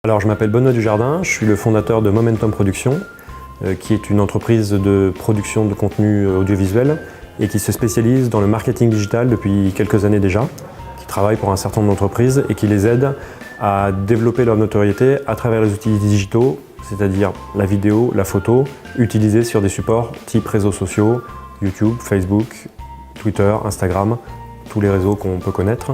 Alors, je m'appelle Benoît Dujardin, je suis le fondateur de Momentum Production, qui est une entreprise de production de contenu audiovisuel et qui se spécialise dans le marketing digital depuis quelques années déjà, qui travaille pour un certain nombre d'entreprises et qui les aide à développer leur notoriété à travers les outils digitaux, c'est-à-dire la vidéo, la photo, utilisés sur des supports type réseaux sociaux, YouTube, Facebook, Twitter, Instagram, tous les réseaux qu'on peut connaître,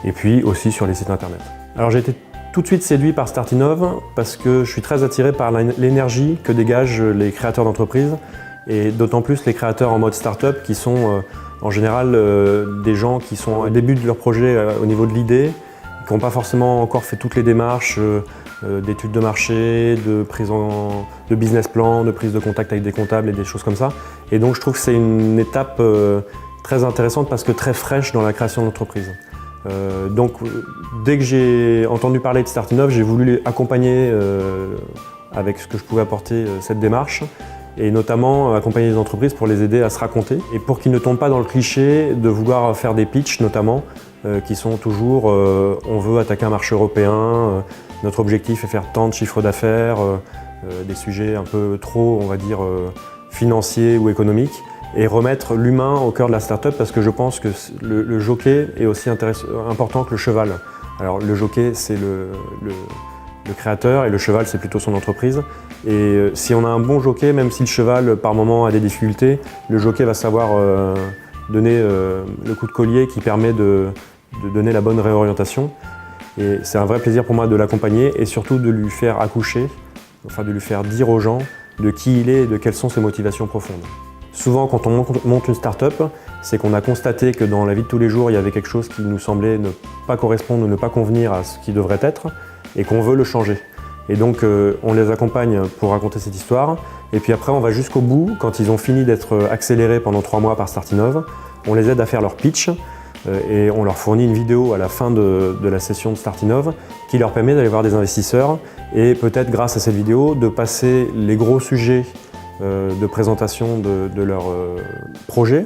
et puis aussi sur les sites internet. Alors j'ai été tout de suite séduit par Startinov parce que je suis très attiré par l'énergie que dégagent les créateurs d'entreprises et d'autant plus les créateurs en mode start-up qui sont en général des gens qui sont au début de leur projet au niveau de l'idée, qui n'ont pas forcément encore fait toutes les démarches d'études de marché, de business plan, de prise de contact avec des comptables et des choses comme ça. Et donc je trouve que c'est une étape très intéressante parce que très fraîche dans la création d'entreprise. Donc dès que j'ai entendu parler de Startinov, j'ai voulu accompagner avec ce que je pouvais apporter cette démarche et notamment accompagner les entreprises pour les aider à se raconter et pour qu'ils ne tombent pas dans le cliché de vouloir faire des pitchs notamment qui sont toujours on veut attaquer un marché européen, notre objectif est faire tant de chiffre d'affaires, des sujets un peu trop on va dire financiers ou économiques. Et remettre l'humain au cœur de la start-up parce que je pense que le jockey est aussi important que le cheval. Alors le jockey c'est le créateur et le cheval c'est plutôt son entreprise. Et si on a un bon jockey, même si le cheval par moment a des difficultés, le jockey va savoir donner le coup de collier qui permet de donner la bonne réorientation. Et c'est un vrai plaisir pour moi de l'accompagner et surtout de lui faire accoucher, enfin de lui faire dire aux gens de qui il est et de quelles sont ses motivations profondes. Souvent, quand on monte une start-up, c'est qu'on a constaté que dans la vie de tous les jours, il y avait quelque chose qui nous semblait ne pas correspondre ou ne pas convenir à ce qui devrait être et qu'on veut le changer. Et donc, on les accompagne pour raconter cette histoire. Et puis après, on va jusqu'au bout. Quand ils ont fini d'être accélérés pendant 3 mois par Startinov, on les aide à faire leur pitch et on leur fournit une vidéo à la fin de la session de Startinov qui leur permet d'aller voir des investisseurs et peut-être grâce à cette vidéo de passer les gros sujets de présentation de leur projet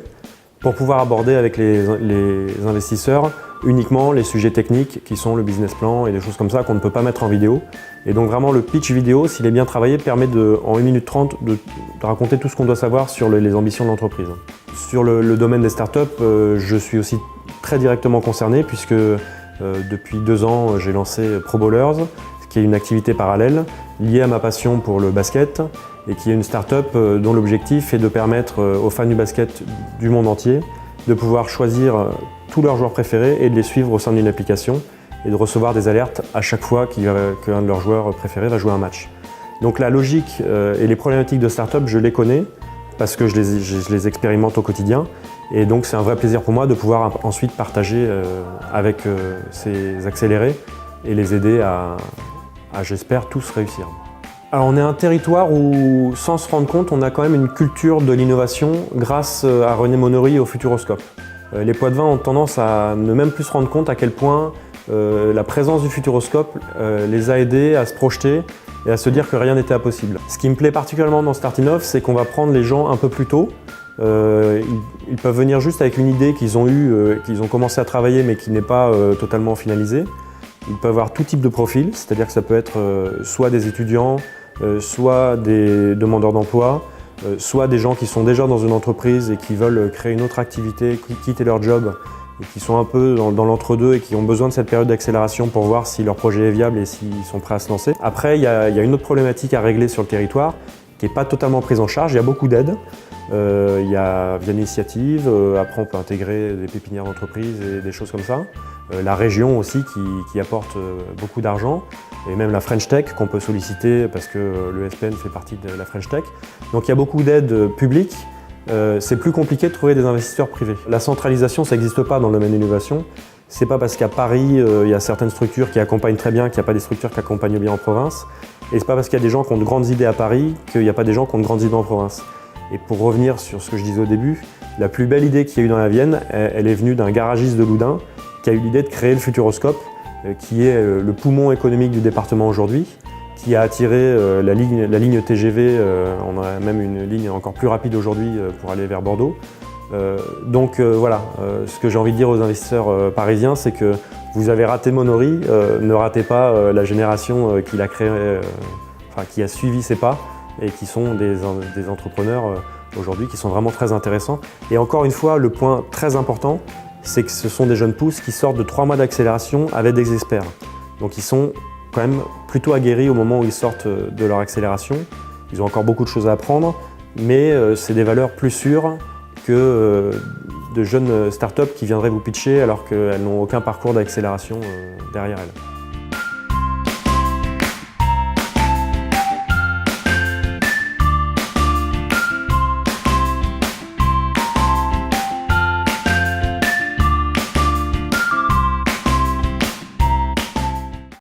pour pouvoir aborder avec les investisseurs uniquement les sujets techniques qui sont le business plan et des choses comme ça qu'on ne peut pas mettre en vidéo. Et donc vraiment le pitch vidéo, s'il est bien travaillé, permet en 1 minute 30 de raconter tout ce qu'on doit savoir sur les ambitions de l'entreprise. Sur le domaine des startups, je suis aussi très directement concerné puisque depuis 2 ans j'ai lancé Pro Bowlers, qui est une activité parallèle liée à ma passion pour le basket et qui est une start-up dont l'objectif est de permettre aux fans du basket du monde entier de pouvoir choisir tous leurs joueurs préférés et de les suivre au sein d'une application et de recevoir des alertes à chaque fois qu'un de leurs joueurs préférés va jouer un match. Donc la logique et les problématiques de start-up, je les connais parce que je les expérimente au quotidien et donc c'est un vrai plaisir pour moi de pouvoir ensuite partager avec ces accélérés et les aider à j'espère tous réussir. Alors on est un territoire où, sans se rendre compte, on a quand même une culture de l'innovation grâce à René Monory et au Futuroscope. Les Poitevins ont tendance à ne même plus se rendre compte à quel point la présence du Futuroscope les a aidés à se projeter et à se dire que rien n'était impossible. Ce qui me plaît particulièrement dans Startinov, c'est qu'on va prendre les gens un peu plus tôt. Ils peuvent venir juste avec une idée qu'ils ont eue, qu'ils ont commencé à travailler mais qui n'est pas totalement finalisée. Ils peuvent avoir tout type de profil, c'est-à-dire que ça peut être soit des étudiants, soit des demandeurs d'emploi, soit des gens qui sont déjà dans une entreprise et qui veulent créer une autre activité, quitter leur job et qui sont un peu dans l'entre-deux et qui ont besoin de cette période d'accélération pour voir si leur projet est viable et s'ils sont prêts à se lancer. Après, il y a une autre problématique à régler sur le territoire qui n'est pas totalement prise en charge. Il y a beaucoup d'aides. Il y a via l'initiative, après on peut intégrer des pépinières d'entreprise et des choses comme ça. La région aussi qui apporte beaucoup d'argent et même la French Tech qu'on peut solliciter parce que le SPN fait partie de la French Tech. Donc il y a beaucoup d'aides publiques. C'est plus compliqué de trouver des investisseurs privés. La centralisation, ça n'existe pas dans le domaine de l'innovation. C'est pas parce qu'à Paris, il y a certaines structures qui accompagnent très bien qu'il n'y a pas des structures qui accompagnent bien en province. Et c'est pas parce qu'il y a des gens qui ont de grandes idées à Paris qu'il n'y a pas des gens qui ont de grandes idées en province. Et pour revenir sur ce que je disais au début, la plus belle idée qu'il y a eu dans la Vienne, elle est venue d'un garagiste de Loudun qui a eu l'idée de créer le Futuroscope, qui est le poumon économique du département aujourd'hui, qui a attiré la ligne TGV, on a même une ligne encore plus rapide aujourd'hui pour aller vers Bordeaux. Donc voilà, ce que j'ai envie de dire aux investisseurs parisiens, c'est que vous avez raté Monori, ne ratez pas la génération qu'il a créé, qui a suivi ses pas et qui sont des entrepreneurs aujourd'hui qui sont vraiment très intéressants. Et encore une fois, le point très important, c'est que ce sont des jeunes pousses qui sortent de 3 mois d'accélération avec des experts. Donc ils sont quand même plutôt aguerris au moment où ils sortent de leur accélération. Ils ont encore beaucoup de choses à apprendre, mais c'est des valeurs plus sûres que de jeunes startups qui viendraient vous pitcher alors qu'elles n'ont aucun parcours d'accélération derrière elles.